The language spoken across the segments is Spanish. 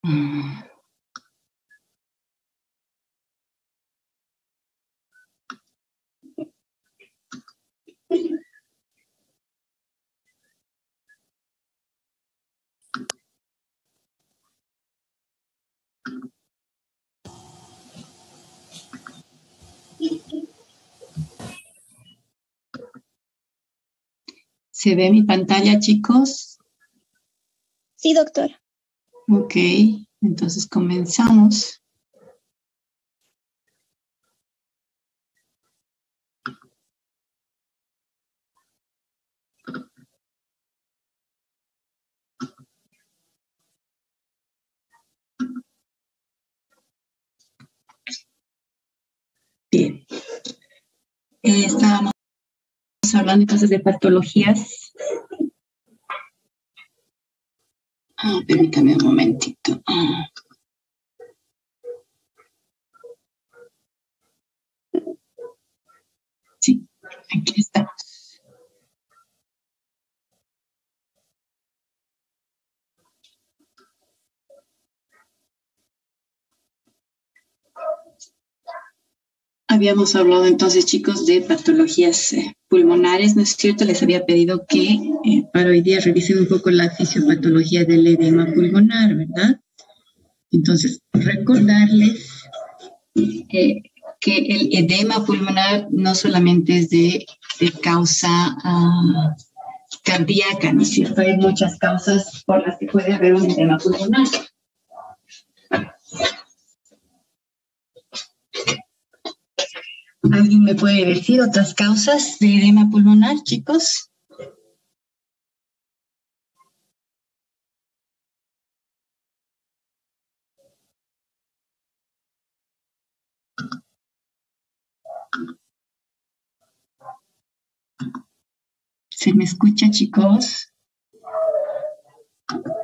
Mm. ¿Se ve mi pantalla, chicos? Sí, doctora. Ok, entonces comenzamos. Bien. Estábamos hablando entonces de patologías. Permítame un momentito. Sí, aquí estamos. Habíamos hablado entonces, chicos, de patologías pulmonares, ¿no es cierto? Les había pedido que para hoy día revisen un poco la fisiopatología del edema pulmonar, ¿verdad? Entonces, recordarles que el edema pulmonar no solamente es de causa cardíaca, ¿no es cierto? Hay muchas causas por las que puede haber un edema pulmonar. ¿Alguien me puede decir otras causas de edema pulmonar, chicos? ¿Se me escucha, chicos?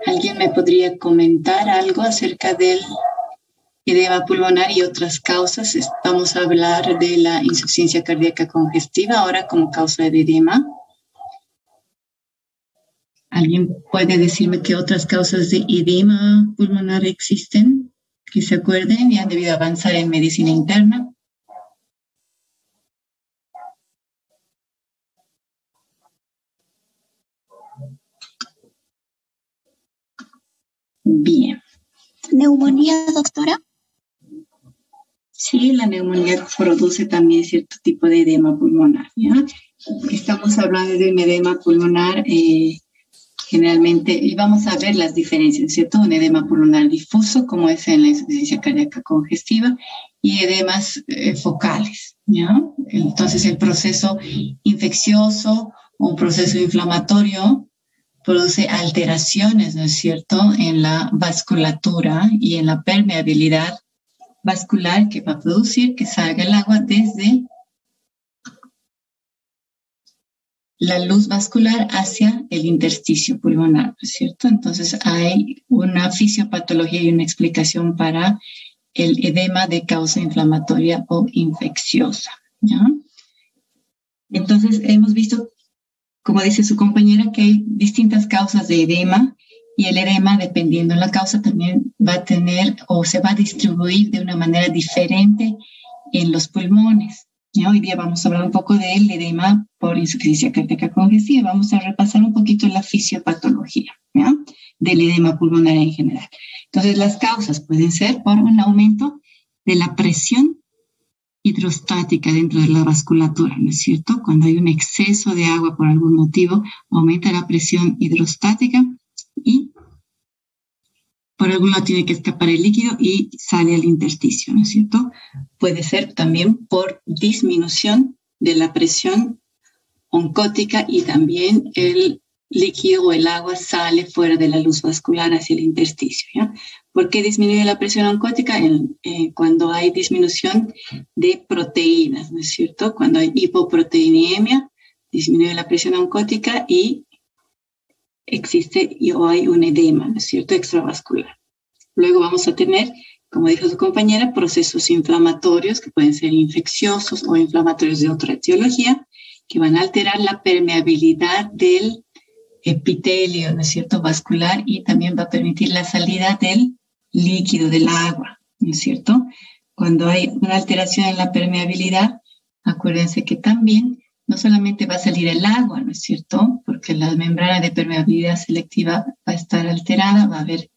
¿Alguien me podría comentar algo acerca del edema pulmonar y otras causas? Vamos a hablar de la insuficiencia cardíaca congestiva ahora como causa de edema. ¿Alguien puede decirme qué otras causas de edema pulmonar existen? Que se acuerden y han debido avanzar en medicina interna. Bien. ¿Neumonía, doctora? Sí, la neumonía produce también cierto tipo de edema pulmonar, ¿ya? Estamos hablando de un edema pulmonar generalmente, y vamos a ver las diferencias, ¿cierto? Un edema pulmonar difuso, como es en la insuficiencia cardíaca congestiva, y edemas focales, ¿ya? Entonces, el proceso infeccioso o un proceso inflamatorio produce alteraciones, ¿no es cierto?, en la vasculatura y en la permeabilidad vascular que va a producir que salga el agua desde la luz vascular hacia el intersticio pulmonar, ¿no es cierto? Entonces hay una fisiopatología y una explicación para el edema de causa inflamatoria o infecciosa, ¿ya? Entonces hemos visto, como dice su compañera, que hay distintas causas de edema y el edema, dependiendo de la causa, también va a tener o se va a distribuir de una manera diferente en los pulmones. ¿Ya? Hoy día vamos a hablar un poco del edema por insuficiencia cardíaca congestiva. Vamos a repasar un poquito la fisiopatología, ¿ya?, del edema pulmonar en general. Entonces, las causas pueden ser por un aumento de la presión hidrostática dentro de la vasculatura, ¿no es cierto? Cuando hay un exceso de agua por algún motivo, aumenta la presión hidrostática y por algún lado tiene que escapar el líquido y sale al intersticio, ¿no es cierto? Puede ser también por disminución de la presión oncótica y también el líquido o el agua sale fuera de la luz vascular hacia el intersticio, ¿ya? ¿Por qué disminuye la presión oncótica? Cuando hay disminución de proteínas, ¿no es cierto? Cuando hay hipoproteinemia, disminuye la presión oncótica y existe o hay un edema, ¿no es cierto?, extravascular. Luego vamos a tener, como dijo su compañera, procesos inflamatorios que pueden ser infecciosos o inflamatorios de otra etiología, que van a alterar la permeabilidad del epitelio, ¿no es cierto?, vascular, y también va a permitir la salida del líquido del agua, ¿no es cierto? Cuando hay una alteración en la permeabilidad, acuérdense que también no solamente va a salir el agua, ¿no es cierto? Porque la membrana de permeabilidad selectiva va a estar alterada, va a haber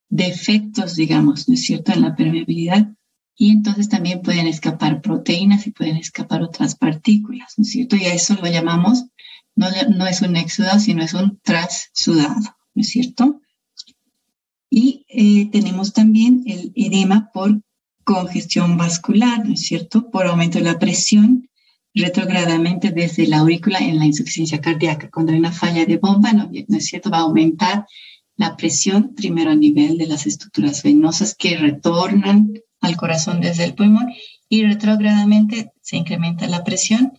defectos, digamos, ¿no es cierto?, en la permeabilidad, y entonces también pueden escapar proteínas y pueden escapar otras partículas, ¿no es cierto? Y a eso lo llamamos, no es un exudado, sino es un transudado, ¿no es cierto? Y tenemos también el edema por congestión vascular, ¿no es cierto?, por aumento de la presión retrogradamente desde la aurícula en la insuficiencia cardíaca. Cuando hay una falla de bomba, ¿no es cierto?, va a aumentar la presión primero a nivel de las estructuras venosas que retornan al corazón desde el pulmón, y retrogradamente se incrementa la presión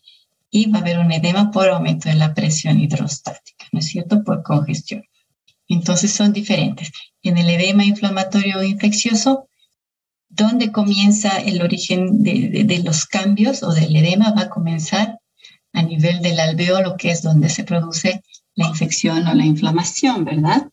y va a haber un edema por aumento de la presión hidrostática, ¿no es cierto?, por congestión. Entonces son diferentes. En el edema inflamatorio o infeccioso, ¿dónde comienza el origen de los cambios o del edema? Va a comenzar a nivel del alveolo, que es donde se produce la infección o la inflamación, ¿verdad?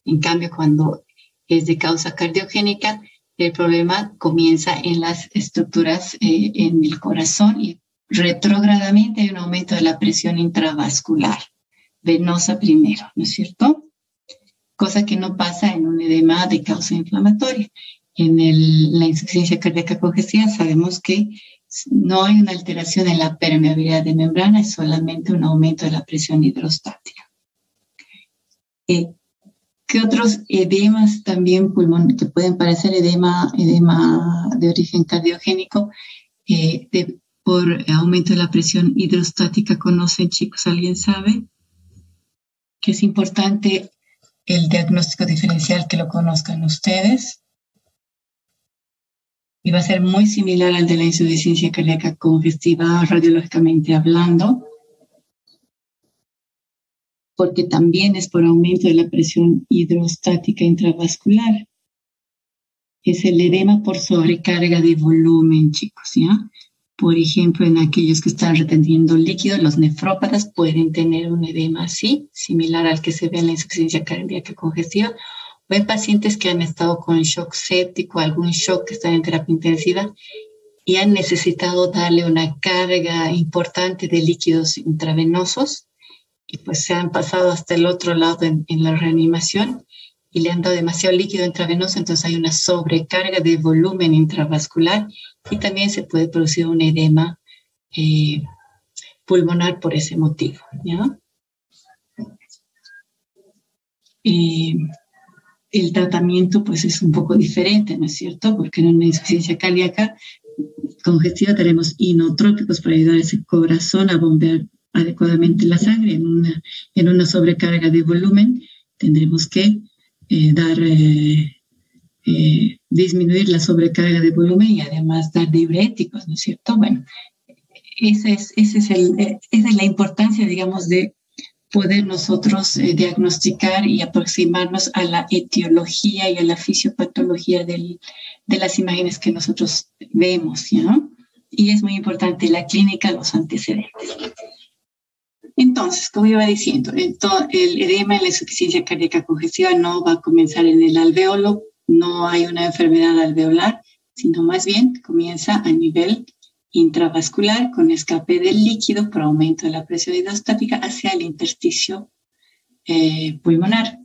En cambio, cuando es de causa cardiogénica, el problema comienza en las estructuras en el corazón, y retrógradamente hay un aumento de la presión intravascular, venosa primero, ¿no es cierto? Cosa que no pasa en un edema de causa inflamatoria. En la insuficiencia cardíaca congestiva sabemos que no hay una alteración en la permeabilidad de membrana, es solamente un aumento de la presión hidrostática. ¿Qué otros edemas también que pueden parecer edema de origen cardiogénico por aumento de la presión hidrostática conocen, chicos? ¿Alguien sabe? Que es importante el diagnóstico diferencial que lo conozcan ustedes. Y va a ser muy similar al de la insuficiencia cardíaca congestiva radiológicamente hablando, porque también es por aumento de la presión hidrostática intravascular. Es el edema por sobrecarga de volumen, chicos, ¿ya? Por ejemplo, en aquellos que están reteniendo líquido, los nefrópatas pueden tener un edema así, similar al que se ve en la insuficiencia cardíaca congestiva, o en pacientes que han estado con shock séptico, algún shock, que están en terapia intensiva y han necesitado darle una carga importante de líquidos intravenosos, y pues se han pasado hasta el otro lado en la reanimación y le han dado demasiado líquido intravenoso, entonces hay una sobrecarga de volumen intravascular y también se puede producir un edema pulmonar por ese motivo, ¿ya? El tratamiento pues es un poco diferente, ¿no es cierto? Porque en una insuficiencia cardíaca congestiva tenemos inotrópicos para ayudar a ese corazón a bombear adecuadamente la sangre. En una sobrecarga de volumen tendremos que disminuir la sobrecarga de volumen y además dar diuréticos, ¿no es cierto? Bueno, esa es la importancia, digamos, de poder nosotros diagnosticar y aproximarnos a la etiología y a la fisiopatología de las imágenes que nosotros vemos, ¿no? Y es muy importante la clínica, los antecedentes. Entonces, como iba diciendo, el edema en la insuficiencia cardíaca congestiva no va a comenzar en el alveolo, no hay una enfermedad alveolar, sino más bien comienza a nivel intravascular con escape del líquido por aumento de la presión hidrostática hacia el intersticio pulmonar.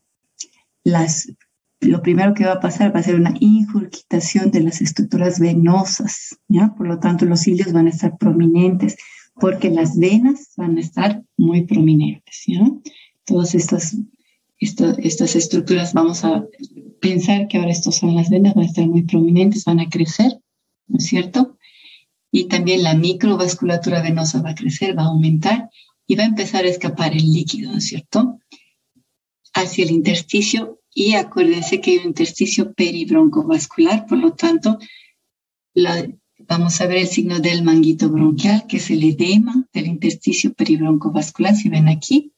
Lo primero que va a pasar va a ser una ingurgitación de las estructuras venosas, ¿ya? Por lo tanto, los cilios van a estar prominentes porque las venas van a estar muy prominentes, ¿ya? Todas estas estructuras, vamos a pensar que ahora estos son las venas, van a estar muy prominentes, van a crecer, ¿no es cierto? Y también la microvasculatura venosa va a crecer, va a aumentar y va a empezar a escapar el líquido, ¿no es cierto?, hacia el intersticio. Y acuérdense que hay un intersticio peribroncovascular, por lo tanto, vamos a ver el signo del manguito bronquial, que es el edema del intersticio peribroncovascular. Si ven aquí,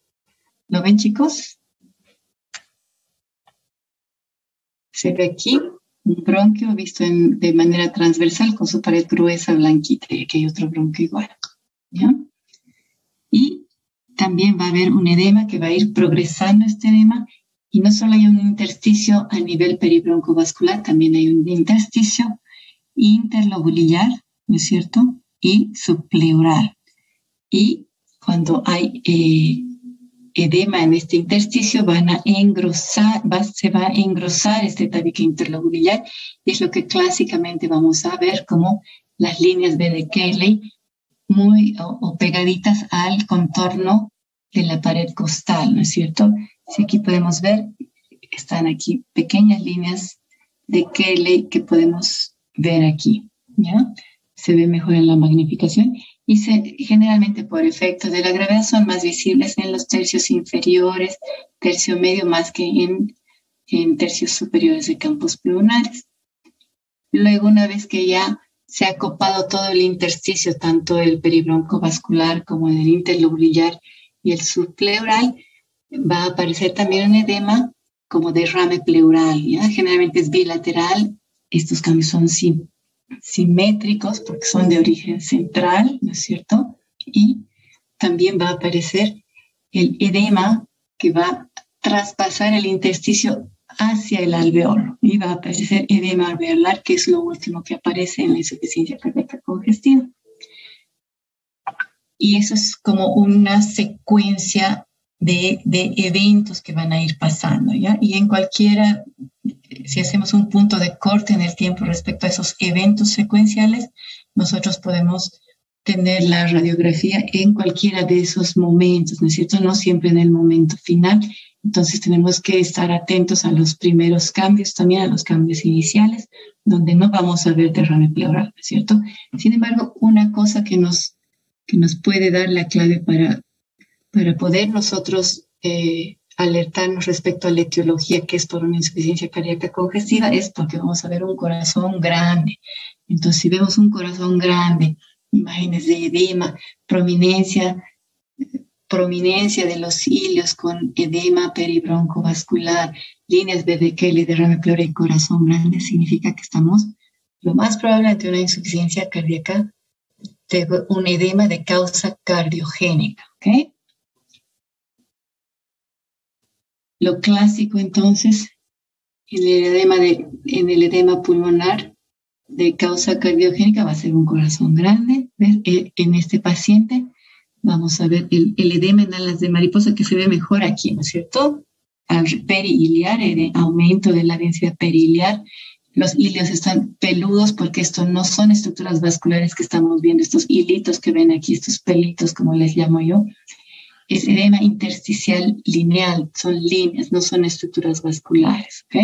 ¿lo ven, chicos? Se ve aquí un bronquio visto de manera transversal con su pared gruesa blanquita, y aquí hay otro bronquio igual, ¿ya? Y también va a haber un edema que va a ir progresando, este edema, Y no solo hay un intersticio a nivel peribroncovascular, también hay un intersticio interlobulillar, ¿no es cierto? Y subpleural. Y cuando hay edema en este intersticio, se va a engrosar este tabique interlobulillar, y es lo que clásicamente vamos a ver como las líneas B de Cayley o pegaditas al contorno de la pared costal, ¿no es cierto? Si aquí podemos ver, están aquí pequeñas líneas de Cayley que podemos ver aquí, ¿ya? Se ve mejor en la magnificación y generalmente por efecto de la gravedad son más visibles en los tercios inferiores, tercio medio, más que en tercios superiores de campos pulmonares. Luego, una vez que ya se ha copado todo el intersticio, tanto el peribroncovascular como el interlobulillar y el subpleural, va a aparecer también un edema como derrame pleural, ¿ya? Generalmente es bilateral. Estos cambios son simétricos porque son de origen central, ¿no es cierto? Y también va a aparecer el edema que va a traspasar el intersticio hacia el alveolo y va a aparecer edema alveolar, que es lo último que aparece en la insuficiencia cardíaca congestiva. Y eso es como una secuencia de eventos que van a ir pasando, ¿ya? Y en cualquiera, si hacemos un punto de corte en el tiempo respecto a esos eventos secuenciales, nosotros podemos tener la radiografía en cualquiera de esos momentos, ¿no es cierto? No siempre en el momento final. Entonces tenemos que estar atentos a los primeros cambios, también a los cambios iniciales, donde no vamos a ver derrame pleural, ¿no es cierto? Sin embargo, una cosa que nos puede dar la clave para poder nosotros alertarnos respecto a la etiología, que es por una insuficiencia cardíaca congestiva, es porque vamos a ver un corazón grande. Entonces, si vemos un corazón grande, imágenes de edema, prominencia de los cilios con edema peribroncovascular, líneas B de Cayley, derrame pleural y corazón grande, significa que estamos lo más probable ante una insuficiencia cardíaca, de un edema de causa cardiogénica, ¿ok? Lo clásico, entonces, en el edema pulmonar de causa cardiogénica va a ser un corazón grande. ¿Ves? En este paciente vamos a ver el edema en alas de mariposa, que se ve mejor aquí, ¿no es cierto? Perihiliar, aumento de la densidad perihiliar. Los hilios están peludos porque estos no son estructuras vasculares que estamos viendo, estos hilitos que ven aquí, estos pelitos, como les llamo yo. Es edema intersticial lineal, son líneas, no son estructuras vasculares, ¿ok?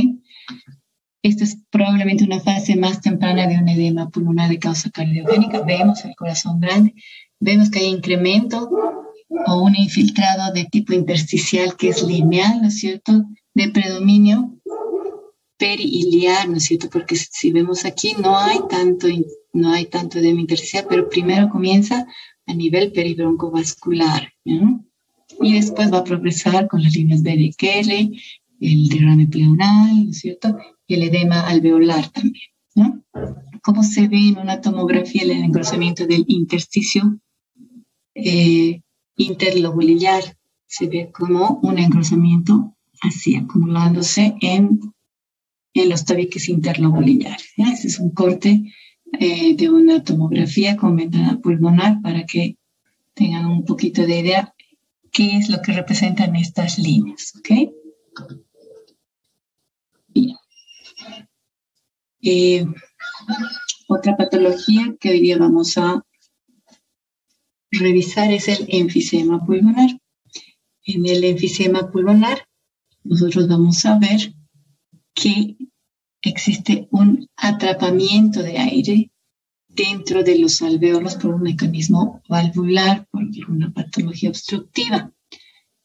Esto es probablemente una fase más temprana de un edema pulmonar de causa cardiogénica. Vemos el corazón grande, vemos que hay incremento o un infiltrado de tipo intersticial que es lineal, ¿no es cierto?, de predominio perihiliar, ¿no es cierto?, porque si vemos aquí no hay tanto edema intersticial, pero primero comienza a nivel peribroncovascular, ¿no? Y después va a progresar con las líneas B de Cayley, el derrame pleural, ¿no es cierto?, y el edema alveolar también, ¿no? ¿Cómo se ve en una tomografía el engrosamiento del intersticio interlobulillar? Se ve como un engrosamiento así, acumulándose en los tabiques interlobulillares, ¿ya? Ese es un corte de una tomografía con ventana pulmonar para que tengan un poquito de idea qué es lo que representan estas líneas, ¿ok? Bien. Otra patología que hoy día vamos a revisar es el enfisema pulmonar. En el enfisema pulmonar, nosotros vamos a ver que existe un atrapamiento de aire dentro de los alvéolos por un mecanismo valvular, por una patología obstructiva.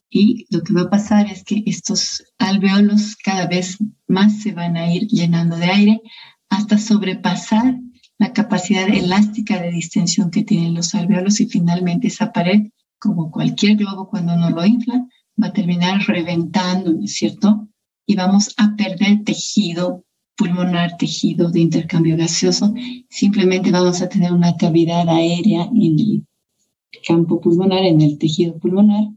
Y lo que va a pasar es que estos alvéolos cada vez más se van a ir llenando de aire hasta sobrepasar la capacidad elástica de distensión que tienen los alvéolos, y finalmente esa pared, como cualquier globo cuando uno lo infla, va a terminar reventando, ¿no es cierto? Y vamos a perder tejido pulmonar, tejido de intercambio gaseoso. Simplemente vamos a tener una cavidad aérea en el campo pulmonar, en el tejido pulmonar,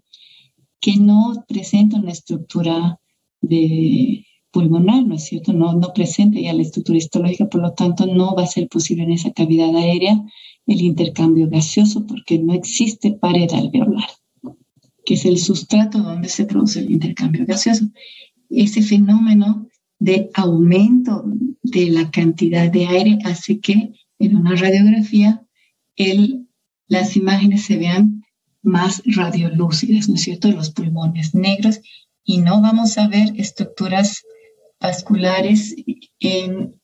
que no presenta una estructura de pulmonar, ¿no es cierto? No presenta ya la estructura histológica, por lo tanto no va a ser posible en esa cavidad aérea el intercambio gaseoso porque no existe pared alveolar, que es el sustrato donde se produce el intercambio gaseoso. Ese fenómeno de aumento de la cantidad de aire hace que en una radiografía las imágenes se vean más radiolúcidas, ¿no es cierto? Los pulmones negros, y no vamos a ver estructuras vasculares en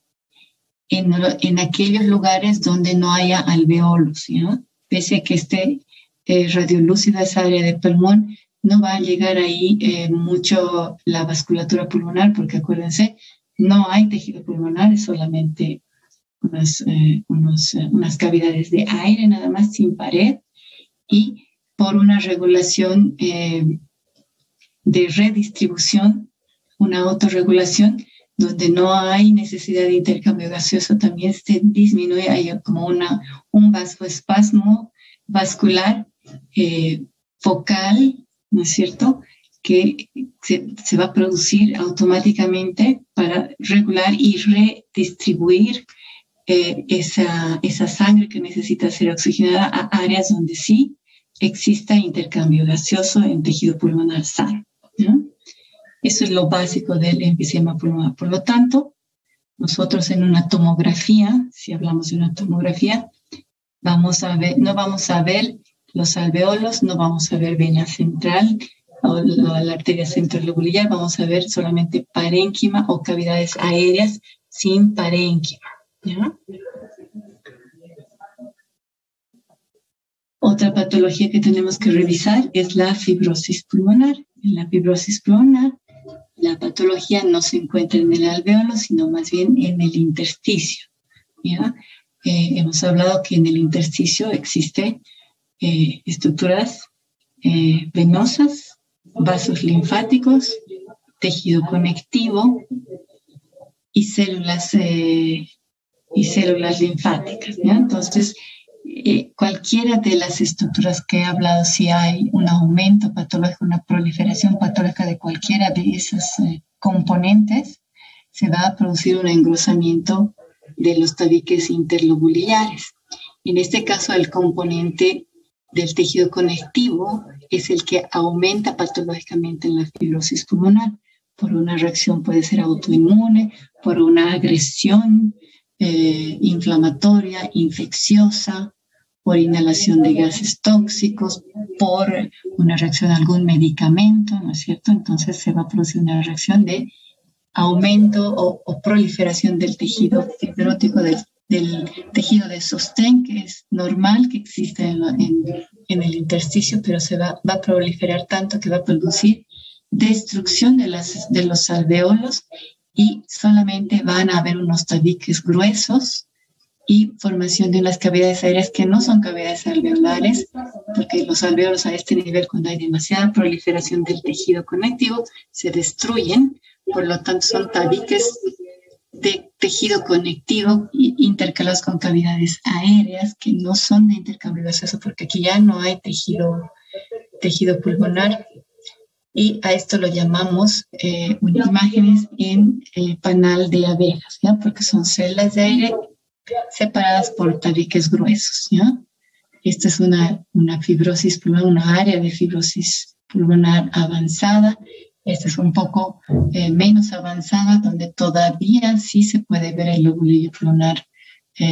aquellos lugares donde no haya alveolos, ¿ya? Pese a que esté radiolúcida esa área de pulmón, no va a llegar ahí mucho la vasculatura pulmonar, porque acuérdense, no hay tejido pulmonar, es solamente unas cavidades de aire nada más, sin pared, y por una regulación de redistribución, una autorregulación, donde no hay necesidad de intercambio gaseoso, también se disminuye, hay como un vasoespasmo vascular focal, ¿no es cierto?, que se va a producir automáticamente para regular y redistribuir esa sangre que necesita ser oxigenada a áreas donde sí exista intercambio gaseoso en tejido pulmonar sano, ¿no? Eso es lo básico del enfisema pulmonar. Por lo tanto, nosotros en una tomografía, si hablamos de una tomografía, no vamos a ver los alveolos, no vamos a ver vena central o la arteria centrolobular, vamos a ver solamente parénquima o cavidades aéreas sin parénquima, ¿ya? Otra patología que tenemos que revisar es la fibrosis pulmonar. En la fibrosis pulmonar, la patología no se encuentra en el alveolo, sino más bien en el intersticio, ¿ya? Hemos hablado que en el intersticio existen estructuras venosas, vasos linfáticos, tejido conectivo y células linfáticas, ¿ya? Entonces, cualquiera de las estructuras que he hablado, si hay un aumento patológico, una proliferación patológica de cualquiera de esos componentes, se va a producir un engrosamiento de los tabiques interlobulares. En este caso, el componente del tejido conectivo es el que aumenta patológicamente en la fibrosis pulmonar. Por una reacción puede ser autoinmune, por una agresión inflamatoria, infecciosa, por inhalación de gases tóxicos, por una reacción a algún medicamento, ¿no es cierto? Entonces se va a producir una reacción de aumento o proliferación del tejido fibrótico, del tejido de sostén, que es normal que existe en el intersticio, pero se va a proliferar tanto que va a producir destrucción de los alveolos y solamente van a haber unos tabiques gruesos y formación de unas cavidades aéreas que no son cavidades alveolares, porque los alveolos a este nivel, cuando hay demasiada proliferación del tejido conectivo, se destruyen. Por lo tanto, son tabiques de tejido conectivo intercalados con cavidades aéreas que no son de intercambio gaseoso, porque aquí ya no hay tejido pulmonar. Y a esto lo llamamos imágenes en panal de abejas, ¿ya? Porque son células de aire separadas por tabiques gruesos, ¿ya? Esta es una fibrosis pulmonar, una área de fibrosis pulmonar avanzada. Esta es un poco menos avanzada, donde todavía sí se puede ver el lobulillo pulmonar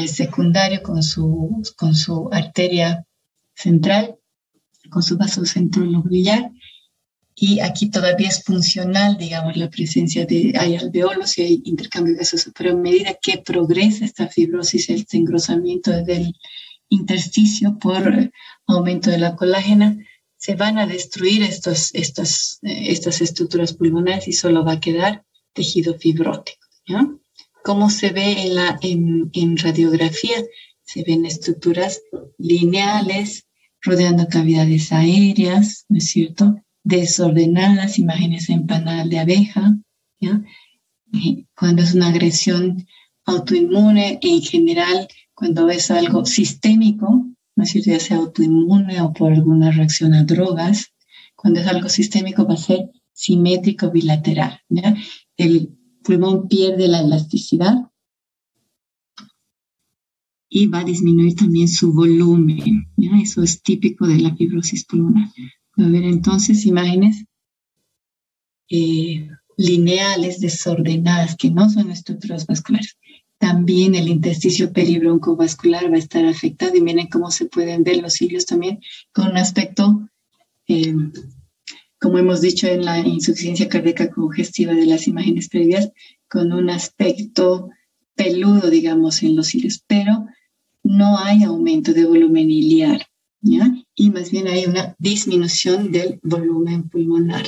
secundario con su arteria central, con su vaso centrolobular. Y aquí todavía es funcional, digamos, la presencia hay alveolos y hay intercambio gaseoso, pero a medida que progresa esta fibrosis, este engrosamiento del intersticio por aumento de la colágena, se van a destruir estas estructuras pulmonares y solo va a quedar tejido fibrótico, ¿ya? ¿Cómo se ve en radiografía? Se ven estructuras lineales rodeando cavidades aéreas, ¿no es cierto?, desordenadas, imágenes en panal de abeja, ¿ya? Cuando es una agresión autoinmune, en general, cuando es algo sistémico, ¿no es cierto?, ya sea autoinmune o por alguna reacción a drogas, cuando es algo sistémico va a ser simétrico bilateral, ¿ya? El pulmón pierde la elasticidad y va a disminuir también su volumen, ¿ya? Eso es típico de la fibrosis pulmonar. A ver, entonces, imágenes lineales desordenadas, que no son estructuras vasculares. También el intersticio peribroncovascular va a estar afectado, y miren cómo se pueden ver los cilios también con un aspecto, como hemos dicho en la insuficiencia cardíaca congestiva de las imágenes previas, con un aspecto peludo, digamos, en los cilios, pero no hay aumento de volumen iliar, ¿ya? Y más bien hay una disminución del volumen pulmonar.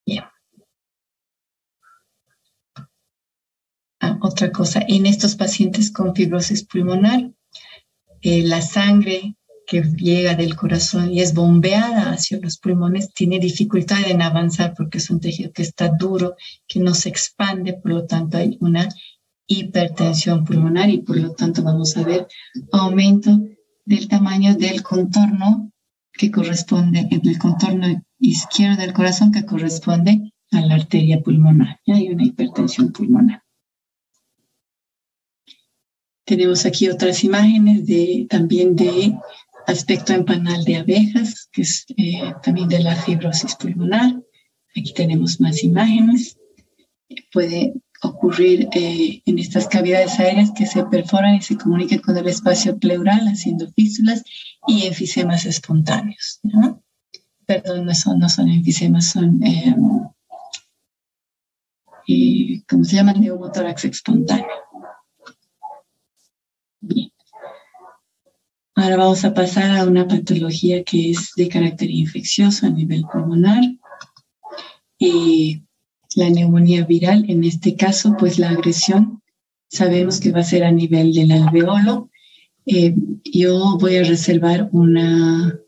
Bien. Otra cosa, en estos pacientes con fibrosis pulmonar, la sangre que llega del corazón y es bombeada hacia los pulmones tiene dificultad en avanzar porque es un tejido que está duro, que no se expande, por lo tanto hay una hipertensión pulmonar y por lo tanto vamos a ver aumento del tamaño del contorno que corresponde, en el contorno izquierdo del corazón que corresponde a la arteria pulmonar. Ya hay una hipertensión pulmonar. Tenemos aquí otras imágenes también de aspecto en panal de abejas, que es también de la fibrosis pulmonar. Aquí tenemos más imágenes. Puede ocurrir en estas cavidades aéreas que se perforan y se comunican con el espacio pleural haciendo fístulas y enfisemas espontáneos, ¿no? Perdón, no son enfisemas, son, ¿cómo se llama? Neumotórax espontáneo. Bien. Ahora vamos a pasar a una patología que es de carácter infeccioso a nivel pulmonar. La neumonía viral, en este caso, pues la agresión sabemos que va a ser a nivel del alveolo. Yo voy a reservar una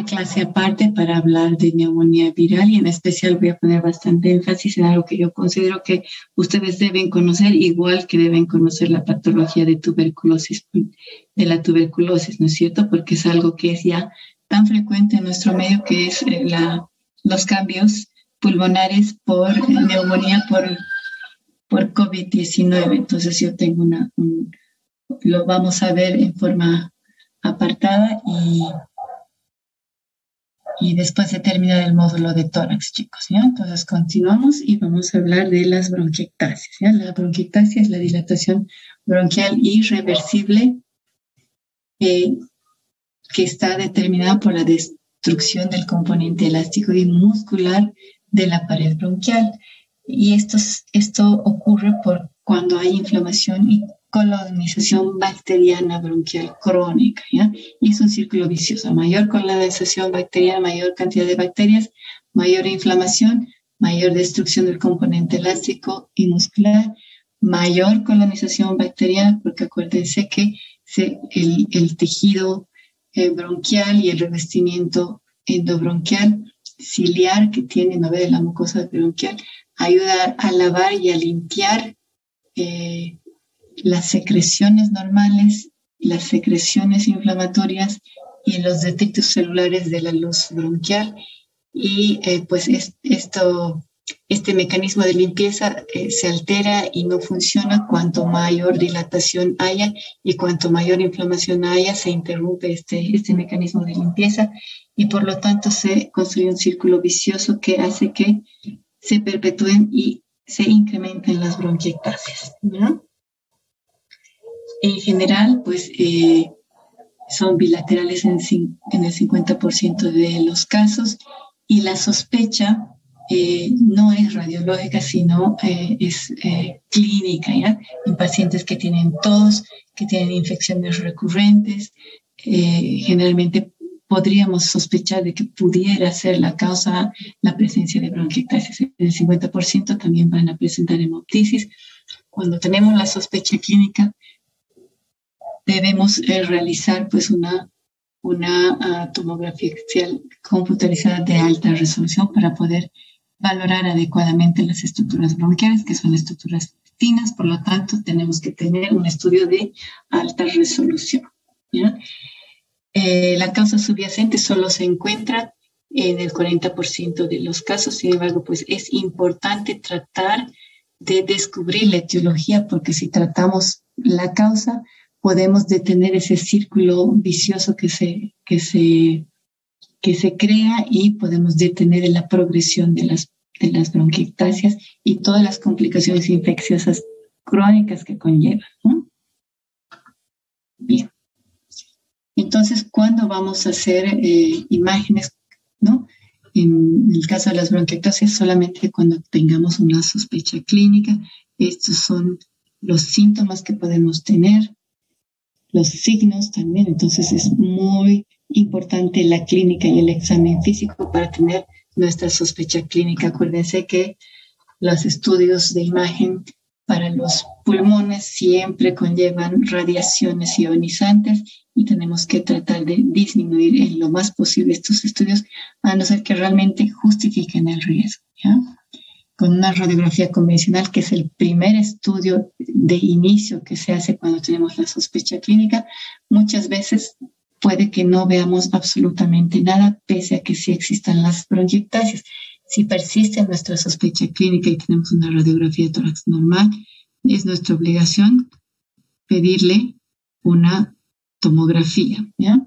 clase aparte para hablar de neumonía viral y en especial voy a poner bastante énfasis en algo que yo considero que ustedes deben conocer, igual que deben conocer la patología de tuberculosis, de la tuberculosis, ¿no es cierto? Porque es algo que es ya tan frecuente en nuestro medio, que es los cambios pulmonares por neumonía por COVID-19. Entonces yo tengo lo vamos a ver en forma apartada y después se termina el módulo de tórax, chicos, ¿ya? Entonces continuamos y vamos a hablar de las bronquiectasias, ¿ya? La bronquiectasia es la dilatación bronquial irreversible que está determinada por la destrucción del componente elástico y muscular de la pared bronquial. Y esto ocurre cuando hay inflamación y colonización bacteriana bronquial crónica, ¿ya? Y es un círculo vicioso. Mayor colonización bacteriana, mayor cantidad de bacterias, mayor inflamación, mayor destrucción del componente elástico y muscular, mayor colonización bacteriana, porque acuérdense que el tejido bronquial y el revestimiento endobronquial ciliar que tiene de la mucosa bronquial ayuda a lavar y a limpiar las secreciones normales, las secreciones inflamatorias y los detritos celulares de la luz bronquial. Y pues este mecanismo de limpieza se altera y no funciona cuanto mayor dilatación haya, y cuanto mayor inflamación haya, se interrumpe este mecanismo de limpieza y por lo tanto se construye un círculo vicioso que hace que se perpetúen y se incrementen las bronquiectasias, ¿no? En general, pues son bilaterales en el 50% de los casos, y la sospecha no es radiológica, sino es clínica, ¿ya? En pacientes que tienen tos, que tienen infecciones recurrentes, generalmente podríamos sospechar de que pudiera ser la causa la presencia de bronquiectasias. En el 50% también van a presentar hemoptisis. Cuando tenemos la sospecha clínica, debemos realizar pues una tomografía axial computarizada de alta resolución para poder valorar adecuadamente las estructuras bronquiales, que son estructuras finas. Por lo tanto, tenemos que tener un estudio de alta resolución, ¿ya? La causa subyacente solo se encuentra en el 40% de los casos. Sin embargo, pues es importante tratar de descubrir la etiología, porque si tratamos la causa, podemos detener ese círculo vicioso que se crea, y podemos detener la progresión de las bronquiectasias y todas las complicaciones infecciosas crónicas que conllevan, ¿no? Bien. Entonces, ¿cuándo vamos a hacer imágenes, ¿no? En el caso de las bronquiectasias, solamente cuando tengamos una sospecha clínica. Estos son los síntomas que podemos tener, los signos también. Entonces, es muy importante la clínica y el examen físico para tener nuestra sospecha clínica. Acuérdense que los estudios de imagen para los pulmones siempre conllevan radiaciones ionizantes, y tenemos que tratar de disminuir en lo más posible estos estudios, a no ser que realmente justifiquen el riesgo, ¿ya? Con una radiografía convencional, que es el primer estudio de inicio que se hace cuando tenemos la sospecha clínica, muchas veces puede que no veamos absolutamente nada, pese a que sí existan las bronquiectasias. Si persiste nuestra sospecha clínica y tenemos una radiografía de tórax normal, es nuestra obligación pedirle una tomografía, ¿ya?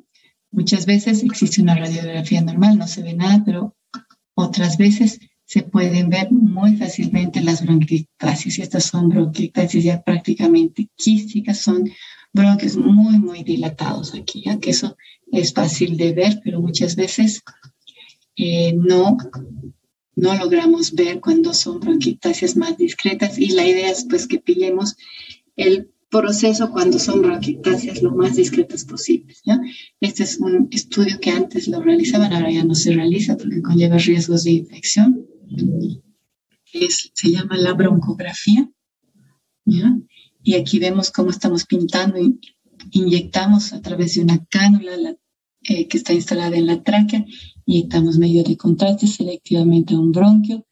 Muchas veces existe una radiografía normal, no se ve nada, pero otras veces se pueden ver muy fácilmente las bronquiectasias. Y estas son bronquiectasias ya prácticamente quísticas, son bronquios muy, muy dilatados aquí, ¿ya? Que eso es fácil de ver, pero muchas veces no logramos ver cuando son bronquiectasias más discretas, y la idea es pues que pillemos el proceso cuando son bronquiectasias lo más discretas posibles, ¿ya? Este es un estudio que antes lo realizaban, ahora ya no se realiza porque conlleva riesgos de infección. Se llama la broncografía, ¿ya? Y aquí vemos cómo estamos pintando y inyectamos a través de una cánula que está instalada en la tráquea, inyectamos medio de contraste selectivamente a un bronquio,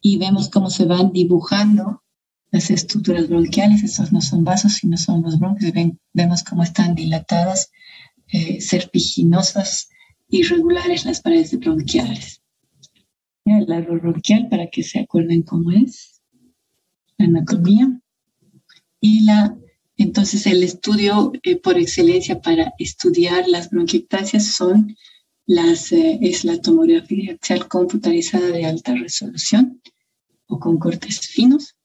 y vemos cómo se van dibujando las estructuras bronquiales. Estos no son vasos, sino son los bronquios. Vemos cómo están dilatadas, serpiginosas, irregulares las paredes bronquiales. ¿Ya? El árbol bronquial, para que se acuerden cómo es la anatomía. Y entonces el estudio por excelencia para estudiar las bronquiectasias es la tomografía axial computarizada de alta resolución, o con cortes finos.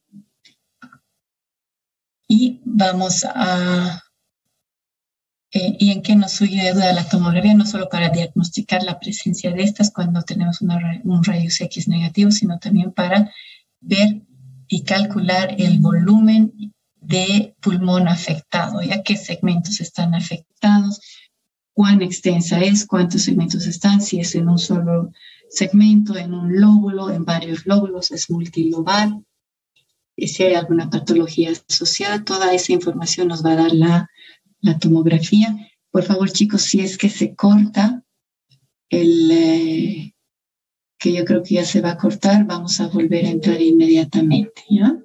Y vamos ¿y en qué nos ayuda la tomografía? No solo para diagnosticar la presencia de estas cuando tenemos un rayos X negativo, sino también para ver y calcular el volumen de pulmón afectado, ya qué segmentos están afectados, cuán extensa es, cuántos segmentos están, si es en un solo segmento, en un lóbulo, en varios lóbulos, es multilobal. Si hay alguna patología asociada, toda esa información nos va a dar la tomografía. Por favor, chicos, si es que se corta que yo creo que ya se va a cortar, vamos a volver a entrar inmediatamente, ¿ya?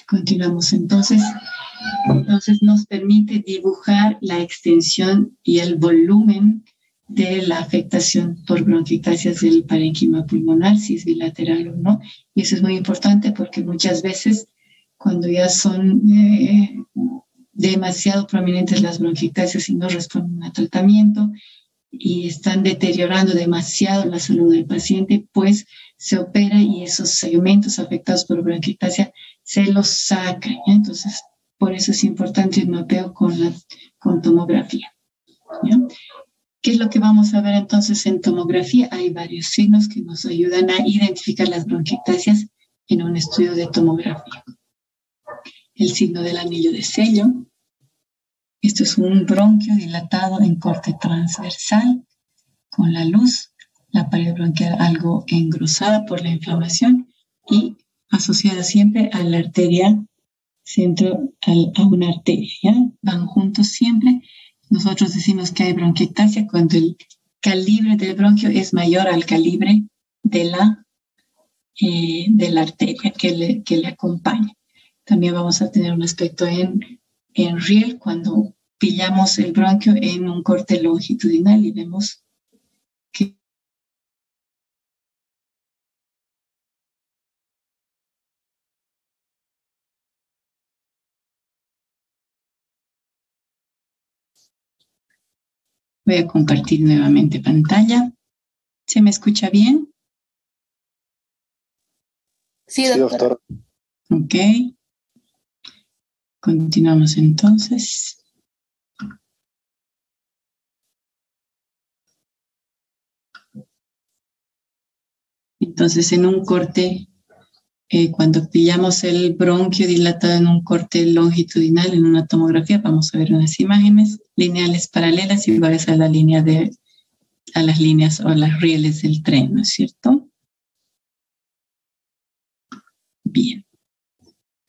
Continuamos entonces. Entonces nos permite dibujar la extensión y el volumen de la afectación por bronquiectasias del parénquima pulmonar, si es bilateral o no. Y eso es muy importante porque muchas veces cuando ya son demasiado prominentes las bronquiectasias y no responden a tratamiento y están deteriorando demasiado la salud del paciente, pues se opera y esos segmentos afectados por bronquiectasia se los sacan, ¿ya? Entonces, por eso es importante el mapeo con tomografía, ¿ya? ¿Qué es lo que vamos a ver entonces en tomografía? Hay varios signos que nos ayudan a identificar las bronquiectasias en un estudio de tomografía. El signo del anillo de sello. Esto es un bronquio dilatado en corte transversal con la luz, la pared bronquial algo engrosada por la inflamación y asociada siempre a la arteria a una arteria, ¿ya? Van juntos siempre. Nosotros decimos que hay bronquiectasia cuando el calibre del bronquio es mayor al calibre de la arteria que le acompaña. También vamos a tener un aspecto en riel cuando pillamos el bronquio en un corte longitudinal y vemos que voy a compartir nuevamente pantalla. ¿Se me escucha bien? Sí, doctora. Ok. Continuamos entonces. Entonces, en un corte, cuando pillamos el bronquio dilatado en un corte longitudinal en una tomografía, vamos a ver unas imágenes lineales paralelas iguales a la línea a las líneas o las rieles del tren, ¿no es cierto? Bien.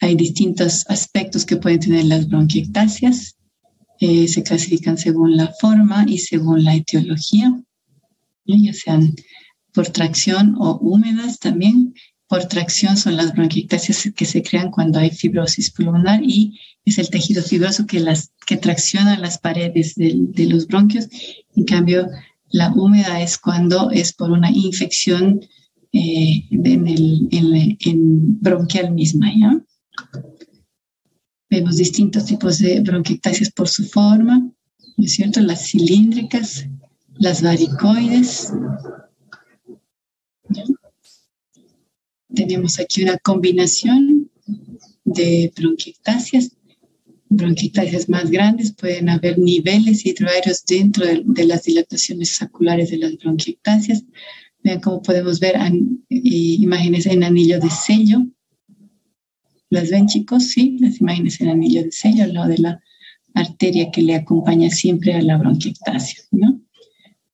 Hay distintos aspectos que pueden tener las bronquiectasias. Se clasifican según la forma y según la etiología, ya sean por tracción o húmedas también. Por tracción son las bronquiectasias que se crean cuando hay fibrosis pulmonar y es el tejido fibroso que tracciona las paredes de los bronquios. En cambio, la húmeda es cuando es por una infección en bronquial misma, ¿ya? Vemos distintos tipos de bronquiectasias por su forma, ¿no es cierto? Las cilíndricas, las varicoides. ¿Ya? Tenemos aquí una combinación de bronquiectasias. Bronquiectasias más grandes, pueden haber niveles hidroaéreos dentro de las dilataciones saculares de las bronquiectasias. Vean cómo podemos ver imágenes en anillo de sello. ¿Las ven, chicos? Sí, las imágenes en anillo de sello al lado de la arteria que le acompaña siempre a la bronquiectasia, ¿no?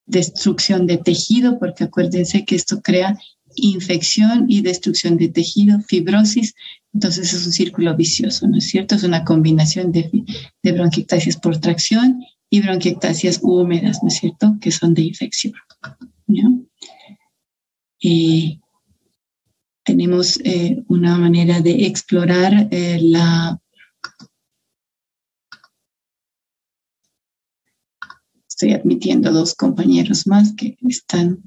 Destrucción de tejido, porque acuérdense que esto crea infección y destrucción de tejido, fibrosis, entonces es un círculo vicioso, ¿no es cierto? Es una combinación de bronquiectasias por tracción y bronquiectasias húmedas, ¿no es cierto? Que son de infección, ¿no? Tenemos una manera de explorar Estoy admitiendo a 2 compañeros más que están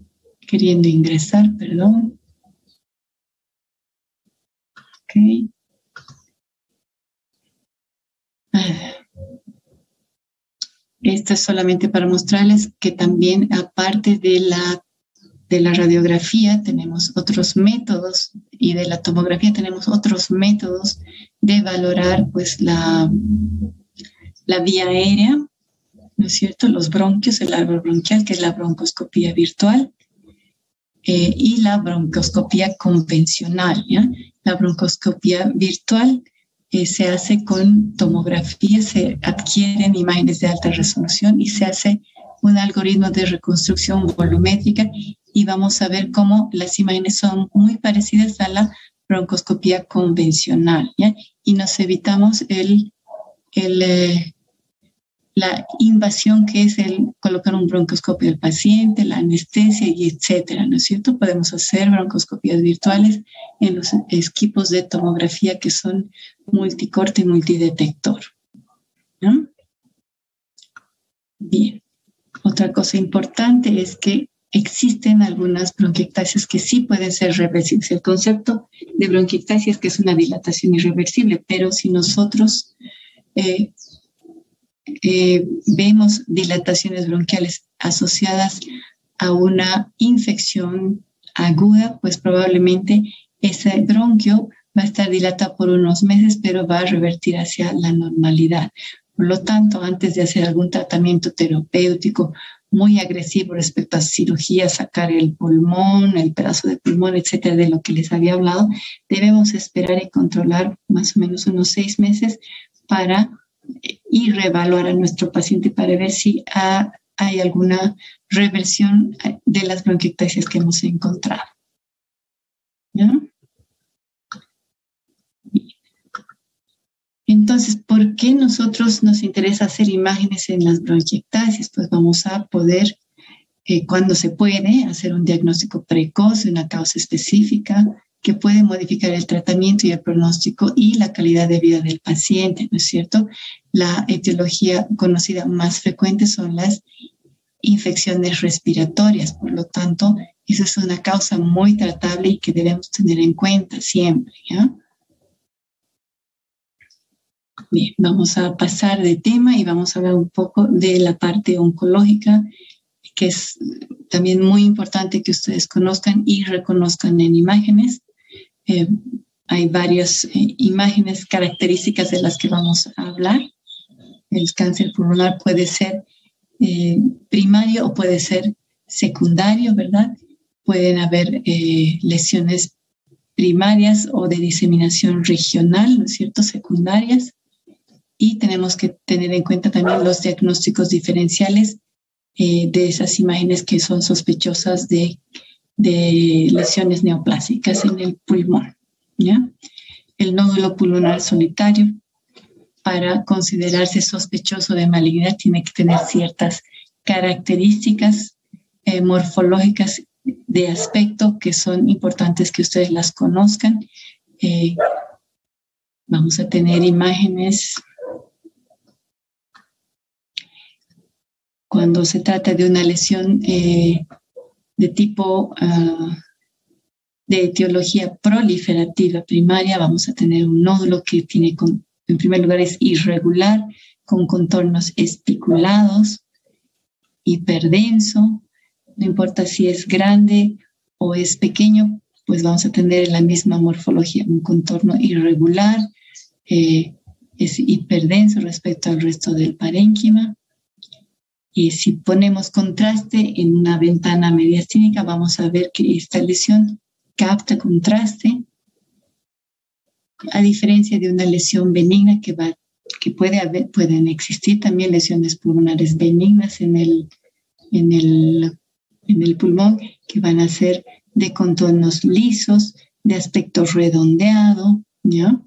queriendo ingresar, perdón. Ok. Esto es solamente para mostrarles que también, aparte de la radiografía, tenemos otros métodos y de la tomografía tenemos otros métodos de valorar pues la vía aérea, ¿no es cierto? Los bronquios, el árbol bronquial, que es la broncoscopía virtual, y la broncoscopía convencional, ¿ya? La broncoscopía virtual se hace con tomografía, se adquieren imágenes de alta resolución y se hace un algoritmo de reconstrucción volumétrica y vamos a ver cómo las imágenes son muy parecidas a la broncoscopía convencional, ¿ya? Y nos evitamos la invasión que es el colocar un broncoscopio al paciente, la anestesia y etcétera, ¿no es cierto? Podemos hacer broncoscopías virtuales en los equipos de tomografía que son multicorte y multidetector, ¿no? Bien. Otra cosa importante es que existen algunas bronquiectasias que sí pueden ser reversibles. El concepto de bronquiectasia es que es una dilatación irreversible, pero si nosotros vemos dilataciones bronquiales asociadas a una infección aguda, pues probablemente ese bronquio va a estar dilatado por unos meses, pero va a revertir hacia la normalidad. Por lo tanto, antes de hacer algún tratamiento terapéutico muy agresivo respecto a cirugía, sacar el pulmón, el pedazo de pulmón, etcétera, de lo que les había hablado, debemos esperar y controlar más o menos unos 6 meses para y reevaluar a nuestro paciente para ver si hay alguna reversión de las bronquiectasias que hemos encontrado. ¿Ya? Entonces, ¿por qué nosotros nos interesa hacer imágenes en las bronquiectasias? Pues vamos a poder, cuando se puede, hacer un diagnóstico precoz de una causa específica, que puede modificar el tratamiento y el pronóstico y la calidad de vida del paciente, ¿no es cierto? La etiología conocida más frecuente son las infecciones respiratorias, por lo tanto, esa es una causa muy tratable y que debemos tener en cuenta siempre, ¿ya? Bien, vamos a pasar de tema y vamos a hablar un poco de la parte oncológica, que es también muy importante que ustedes conozcan y reconozcan en imágenes. Hay varias imágenes características de las que vamos a hablar. El cáncer pulmonar puede ser primario o puede ser secundario, ¿verdad? Pueden haber lesiones primarias o de diseminación regional, ¿no es cierto?, secundarias. Y tenemos que tener en cuenta también los diagnósticos diferenciales de esas imágenes que son sospechosas de lesiones neoplásicas en el pulmón, ¿ya? El nódulo pulmonar solitario, para considerarse sospechoso de malignidad, tiene que tener ciertas características morfológicas de aspecto que son importantes que ustedes las conozcan. Vamos a tener imágenes. Cuando se trata de una lesión de tipo de etiología proliferativa primaria, vamos a tener un nódulo que tiene, en primer lugar, es irregular, con contornos espiculados, hiperdenso. No importa si es grande o es pequeño, pues vamos a tener la misma morfología, un contorno irregular, es hiperdenso respecto al resto del parénquima. Y si ponemos contraste en una ventana mediastínica, vamos a ver que esta lesión capta contraste, a diferencia de una lesión benigna que pueden existir también lesiones pulmonares benignas en el pulmón, que van a ser de contornos lisos, de aspecto redondeado, ¿ya?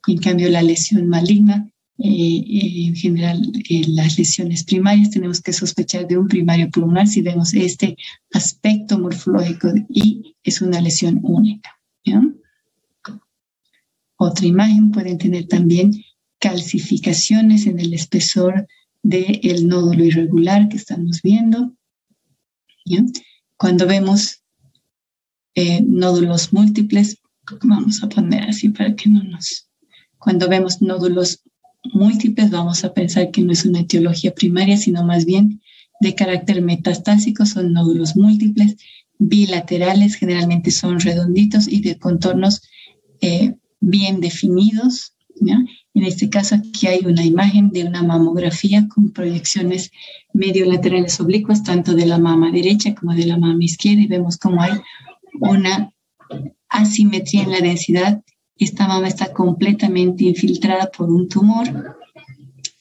En cambio, la lesión maligna, en general, las lesiones primarias, tenemos que sospechar de un primario pulmonar si vemos este aspecto morfológico y es una lesión única, ¿ya? Otra imagen, pueden tener también calcificaciones en el espesor del nódulo irregular que estamos viendo, ¿ya? Cuando vemos nódulos múltiples, vamos a poner así para que no nos... Cuando vemos nódulos múltiples, vamos a pensar que no es una etiología primaria, sino más bien de carácter metastásico. Son nódulos múltiples, bilaterales, generalmente son redonditos y de contornos bien definidos, ¿ya? En este caso, aquí hay una imagen de una mamografía con proyecciones mediolaterales oblicuas, tanto de la mama derecha como de la mama izquierda, y vemos cómo hay una asimetría en la densidad. Esta mama está completamente infiltrada por un tumor.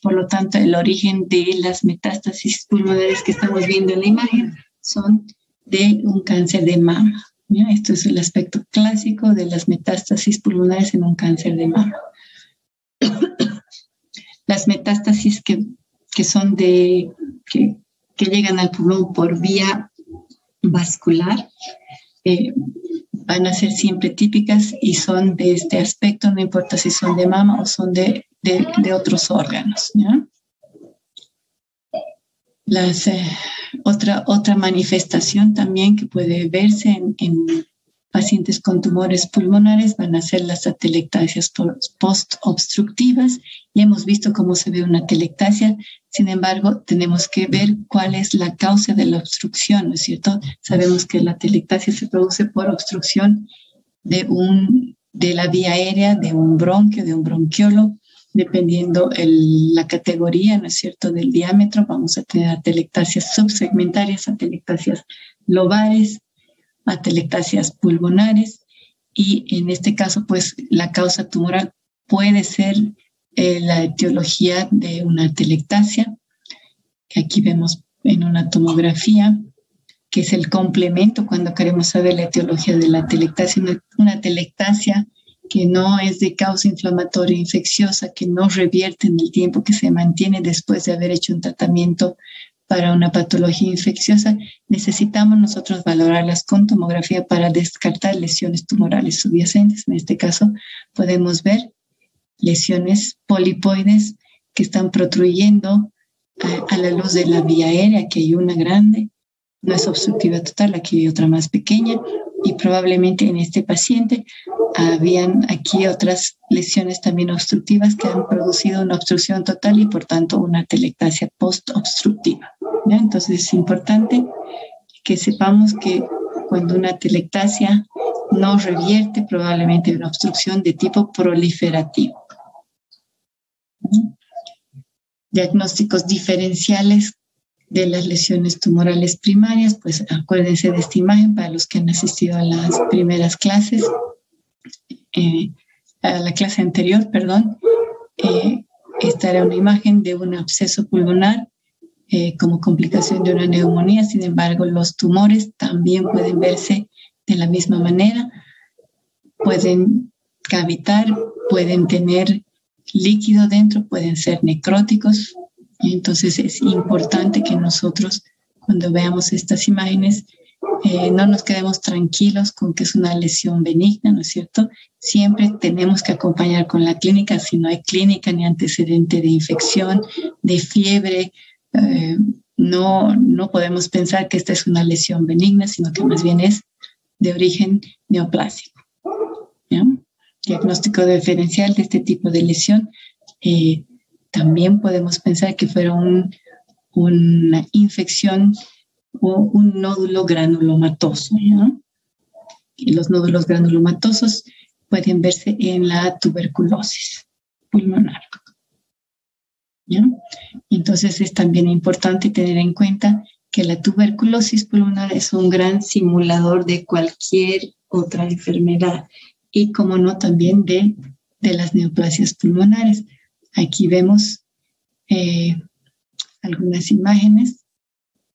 Por lo tanto, el origen de las metástasis pulmonares que estamos viendo en la imagen son de un cáncer de mama, ¿ya? Esto es el aspecto clásico de las metástasis pulmonares en un cáncer de mama. Las metástasis que son que llegan al pulmón por vía vascular van a ser siempre típicas y son de este aspecto, no importa si son de mama o son de otros órganos, ¿ya? Otra manifestación también que puede verse en pacientes con tumores pulmonares van a ser las atelectasias post-obstructivas. Ya hemos visto cómo se ve una atelectasia, sin embargo, tenemos que ver cuál es la causa de la obstrucción, ¿no es cierto? Sabemos que la atelectasia se produce por obstrucción de la vía aérea, de un bronquio, de un bronquiolo, dependiendo la categoría, ¿no es cierto?, del diámetro. Vamos a tener atelectasias subsegmentarias, atelectasias lobares, atelectasias pulmonares, y en este caso, pues, la causa tumoral puede ser la etiología de una atelectasia, que aquí vemos en una tomografía, que es el complemento cuando queremos saber la etiología de la atelectasia. Una atelectasia que no es de causa inflamatoria infecciosa, que no revierte en el tiempo, que se mantiene después de haber hecho un tratamiento para una patología infecciosa, necesitamos nosotros valorarlas con tomografía para descartar lesiones tumorales subyacentes. En este caso, podemos ver lesiones polipoides que están protruyendo a la luz de la vía aérea. Aquí hay una grande, no es obstructiva total, aquí hay otra más pequeña, y probablemente en este paciente habían aquí otras lesiones también obstructivas que han producido una obstrucción total y por tanto una atelectasia post-obstructiva. ¿Ya? Entonces es importante que sepamos que cuando una atelectasia no revierte, probablemente hay una obstrucción de tipo proliferativo. Diagnósticos diferenciales de las lesiones tumorales primarias, pues acuérdense de esta imagen para los que han asistido a las primeras clases, a la clase anterior, perdón. Esta era una imagen de un absceso pulmonar como complicación de una neumonía. Sin embargo, los tumores también pueden verse de la misma manera, pueden cavitar, pueden tener líquido dentro, pueden ser necróticos. Entonces es importante que nosotros, cuando veamos estas imágenes, no nos quedemos tranquilos con que es una lesión benigna, ¿no es cierto? Siempre tenemos que acompañar con la clínica. Si no hay clínica ni antecedente de infección, de fiebre, no podemos pensar que esta es una lesión benigna, sino que más bien es de origen neoplásico. ¿Ya? Diagnóstico diferencial de este tipo de lesión. También podemos pensar que fuera una infección o un nódulo granulomatoso, ¿ya? Y los nódulos granulomatosos pueden verse en la tuberculosis pulmonar, ¿ya? Entonces es también importante tener en cuenta que la tuberculosis pulmonar es un gran simulador de cualquier otra enfermedad y, como no, también de las neoplasias pulmonares. Aquí vemos algunas imágenes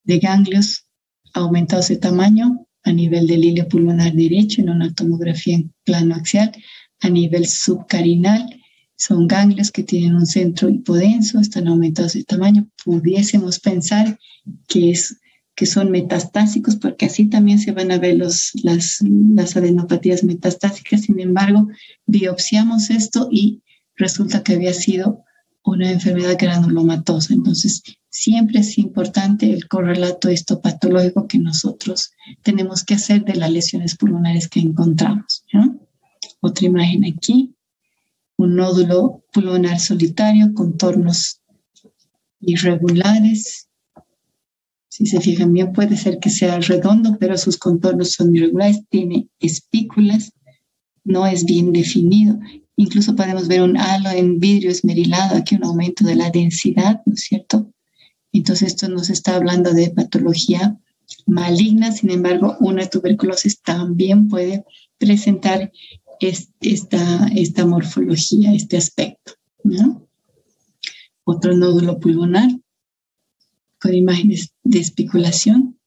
de ganglios aumentados de tamaño a nivel del hilo pulmonar derecho en una tomografía en plano axial. A nivel subcarinal son ganglios que tienen un centro hipodenso, están aumentados de tamaño. Pudiésemos pensar que son metastásicos, porque así también se van a ver las adenopatías metastásicas. Sin embargo, biopsiamos esto y resulta que había sido una enfermedad granulomatosa. Entonces, siempre es importante el correlato histopatológico que nosotros tenemos que hacer de las lesiones pulmonares que encontramos, ¿ya? Otra imagen aquí, un nódulo pulmonar solitario, contornos irregulares. Si se fijan bien, puede ser que sea redondo, pero sus contornos son irregulares, tiene espículas, no es bien definido. Incluso podemos ver un halo en vidrio esmerilado, aquí un aumento de la densidad, ¿no es cierto? Entonces esto nos está hablando de patología maligna. Sin embargo, una tuberculosis también puede presentar esta morfología, este aspecto, ¿no? Otro nódulo pulmonar con imágenes de espiculación,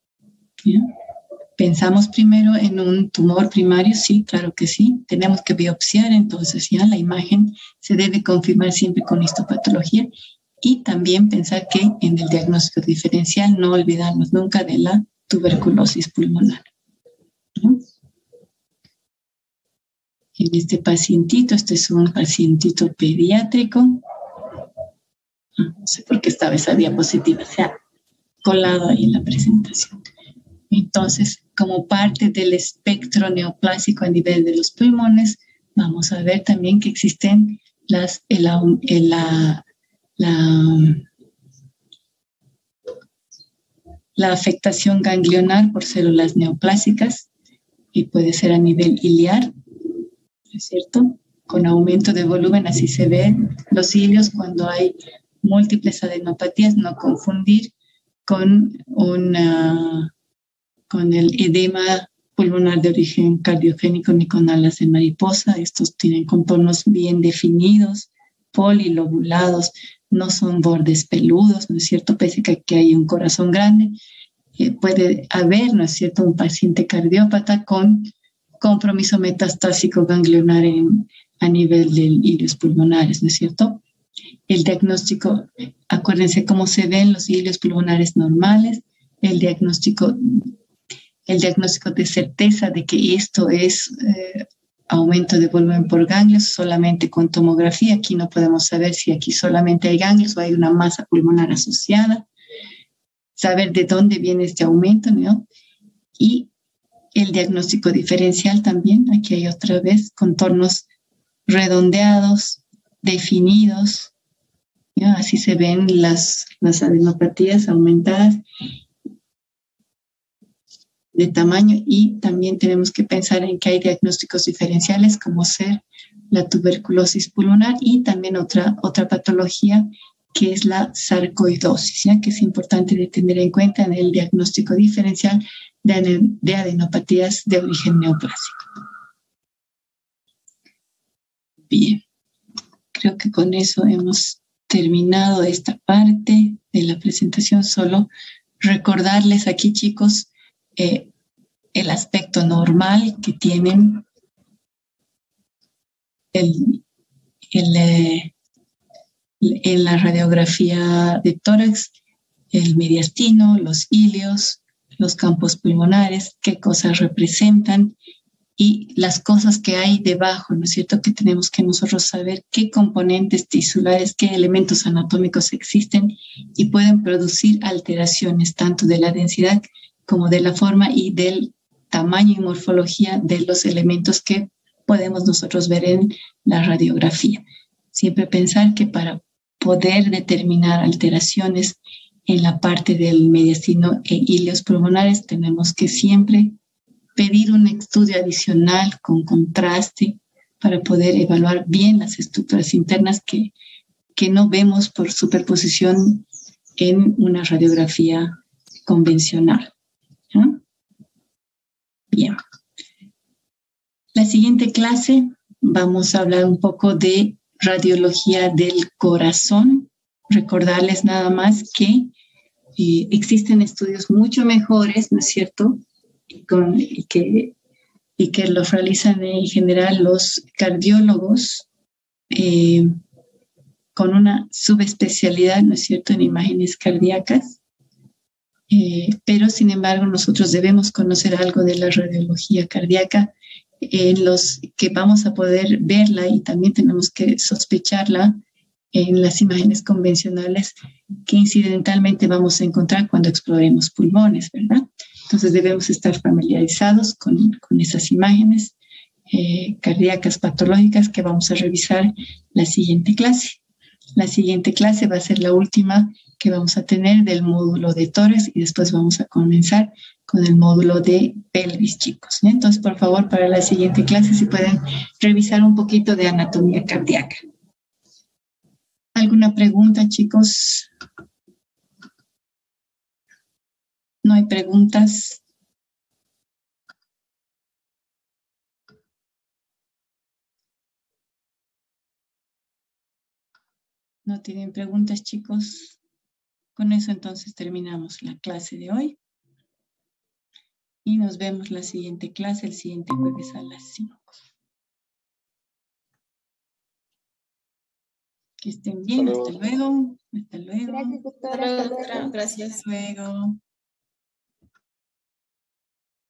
¿ya? ¿Pensamos primero en un tumor primario? Sí, claro que sí. Tenemos que biopsiar, entonces ya la imagen se debe confirmar siempre con histopatología. Y también pensar que en el diagnóstico diferencial no olvidarnos nunca de la tuberculosis pulmonar, ¿no? En este pacientito, este es un pacientito pediátrico. No sé por qué estaba esa diapositiva, se ha colado ahí en la presentación. Entonces, como parte del espectro neoplásico a nivel de los pulmones, vamos a ver también que existen la afectación ganglionar por células neoplásicas y puede ser a nivel iliar, ¿no es cierto? Con aumento de volumen, así se ven los ilios cuando hay múltiples adenopatías, no confundir con el edema pulmonar de origen cardiogénico ni con alas de mariposa. Estos tienen contornos bien definidos, polilobulados, no son bordes peludos, ¿no es cierto? Pese a que hay un corazón grande, puede haber, ¿no es cierto?, un paciente cardiópata con compromiso metastásico ganglionar a nivel de ilios pulmonares, ¿no es cierto? El diagnóstico, acuérdense cómo se ven los ilios pulmonares normales, el diagnóstico de certeza de que esto es aumento de volumen por ganglios solamente con tomografía. Aquí no podemos saber si aquí solamente hay ganglios o hay una masa pulmonar asociada. Saber de dónde viene este aumento, ¿no? Y el diagnóstico diferencial también. Aquí hay otra vez contornos redondeados, definidos. ¿Ya? Así se ven las adenopatías aumentadas de tamaño, y también tenemos que pensar en que hay diagnósticos diferenciales como ser la tuberculosis pulmonar y también otra patología que es la sarcoidosis, ¿ya? Que es importante de tener en cuenta en el diagnóstico diferencial de adenopatías de origen neoplásico. Bien, creo que con eso hemos terminado esta parte de la presentación. Solo recordarles aquí, chicos, el aspecto normal que tienen en la radiografía de tórax, el mediastino, los ilios, los campos pulmonares, qué cosas representan y las cosas que hay debajo, ¿no es cierto? Que tenemos que nosotros saber qué componentes tisulares, qué elementos anatómicos existen y pueden producir alteraciones tanto de la densidad como de la forma y del tamaño y morfología de los elementos que podemos nosotros ver en la radiografía. Siempre pensar que para poder determinar alteraciones en la parte del mediastino e ilios pulmonares tenemos que siempre pedir un estudio adicional con contraste para poder evaluar bien las estructuras internas que no vemos por superposición en una radiografía convencional. ¿Ah? Bien. La siguiente clase vamos a hablar un poco de radiología del corazón. Recordarles nada más que existen estudios mucho mejores, ¿no es cierto?, y que los realizan en general los cardiólogos con una subespecialidad, ¿no es cierto?, en imágenes cardíacas. Pero, sin embargo, nosotros debemos conocer algo de la radiología cardíaca en los que vamos a poder verla, y también tenemos que sospecharla en las imágenes convencionales que incidentalmente vamos a encontrar cuando exploremos pulmones, ¿verdad? Entonces debemos estar familiarizados con esas imágenes cardíacas patológicas que vamos a revisar la siguiente clase. La siguiente clase va a ser la última que vamos a tener del módulo de tórax y después vamos a comenzar con el módulo de pelvis, chicos. Entonces, por favor, para la siguiente clase, si pueden revisar un poquito de anatomía cardíaca. ¿Alguna pregunta, chicos? ¿No hay preguntas? ¿No tienen preguntas, chicos? Con eso entonces terminamos la clase de hoy. Y nos vemos la siguiente clase, el siguiente jueves a las 5. Que estén bien, hasta luego. Hasta luego. Gracias, doctora. Gracias. Hasta luego.